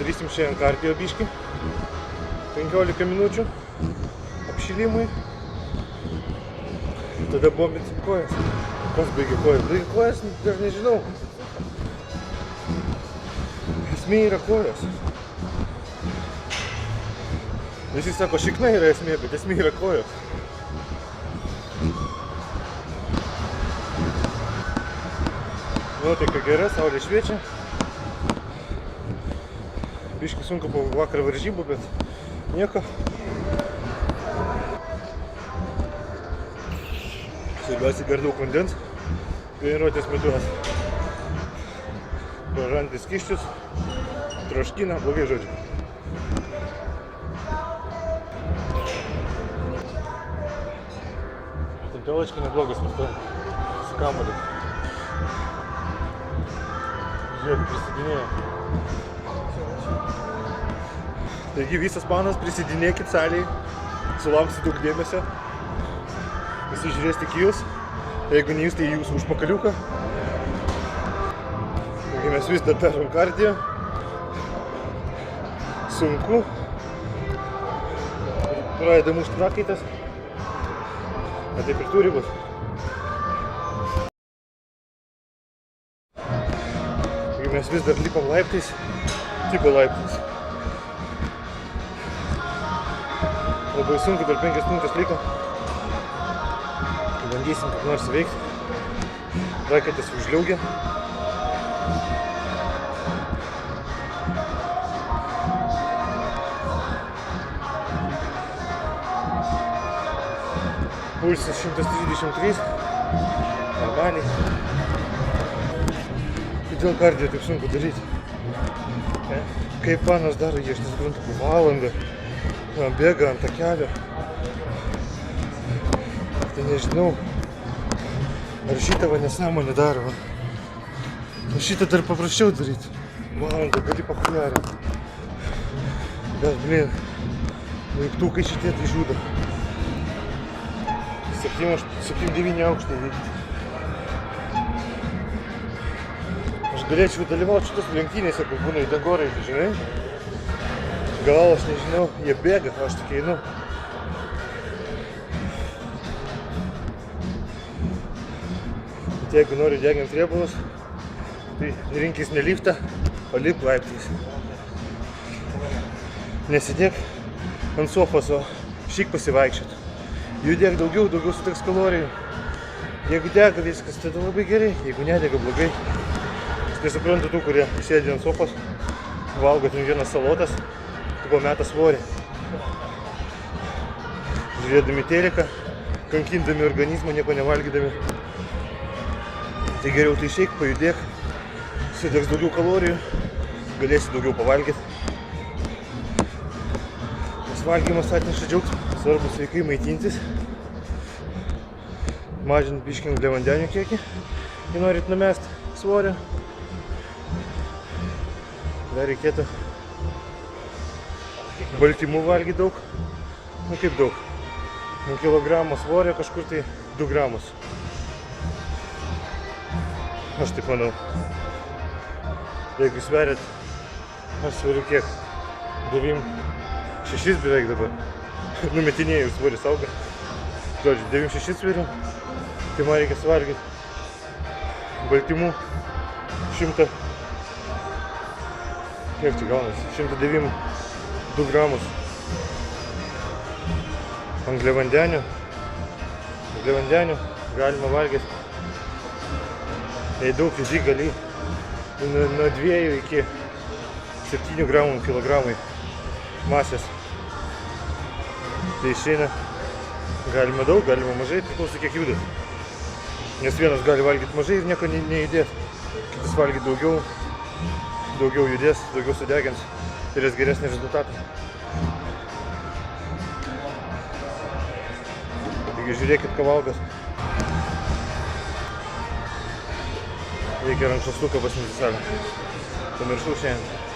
Padarysim šiandien kardio biškį. 15 minučių apšilimui. Tada bombinsim kojas. Kas baigia kojas? Baigia kojas, dar nežinau. Esmė yra kojas. Visi sako, šikna yra esmė, bet esmė yra kojos. Nuotaika gera, saulė šviečia. Biškį sunku po vakar varžybų, bet nieko. Svarbiausia gar daug vandens. Treniruotės metu prarandantis kiščius, troškina, blogai žodžiu. Telačkai neblogas su kamuoliu. Žiūrėk, prisidinėja. Taigi visas planas, prisidinėkit salėj, sulauksit daug dėmesio. Visi žiūrės tik jūs, jeigu ne jūs, tai jūsų užpakaliuką. Taigi mes vis dar darom kardio. Sunku. Pradeda mušt prakaitas. Bet taip ir turi būt. Taigi mes vis dar lipam laiptais, tipo laiptais. Labai sunku, dar 5 minutės liko. Bandysim kaip nors veikti. Raketės užliaugia. Pulsas 133. Normaliai. Kodėl kardio taip sunku daryti? Kaip panas daro, jie aš nesuprantu, po valandą bėga ant takelio. Tai nežinau, ar šitą va nesąmonę daro. O šitą dar paprasčiau daryti. Valandą gali pachujarinti. Bet, blin, laiptukai šitie tai žudo. 7-9 aukštai vykti. Aš galėčiau dalyvauti šitos lenktynėse, kur būna į Dagorai, žinai. Gal aš nežinau, jie bėga, aš tik einu. Bet jeigu nori deginti riebalus, tai rinkis ne liftą, o lip laiptais. Nesidėk ant sofos, o šik pasivaikščiot. Judėk daugiau suteks kalorijų. Jeigu dega viskas, tada labai gerai, jeigu nedega blogai. Aš nesuprantu tų, kurie sėdi ant sofos, valgo ten vienas salotas, tipo meta svorį. Žiūrėdami teliką, kankindami organizmą, nieko nevalgydami. Tai geriau tai išeik, pajudėk, sudegs daugiau kalorijų, galėsi daugiau pavalgyti. Nes valgymas atneša džiaugsmą. Svarbu sveikai maitintis, mažinti biškį angliavandenių kiekį, jei norit numesti svorio. Dar reikėtų baltymų valgyti daug. Nu kaip daug? Nuo kilogramo svorio kažkur tai 2 gramus. Aš taip manau. Jeigu sveriat, aš sveriu kiek? 9,6 beveik dabar. Numetinėjau svorį saugą. Žodžiu, 9,6 sveriu. Tai man reikia suvalgyti baltymų 100. Kiek čia gaunasi? 109 gramus. Angliavandenių. Angliavandenių galima valgyti. Jei daug fizikai gali nuo 2 iki 7 gramų kilogramai masės. Tai išeina, galima daug, galima mažai, priklauso kiek judat. Nes vienas gali valgyti mažai ir nieko nejudės. Kitas valgyti daugiau judės, daugiau sudegins, turės geresnį rezultatą. Taigi žiūrėkit, ką valgas. Reikia rankšluostuką pasiimti salę. Pamiršau šiandien.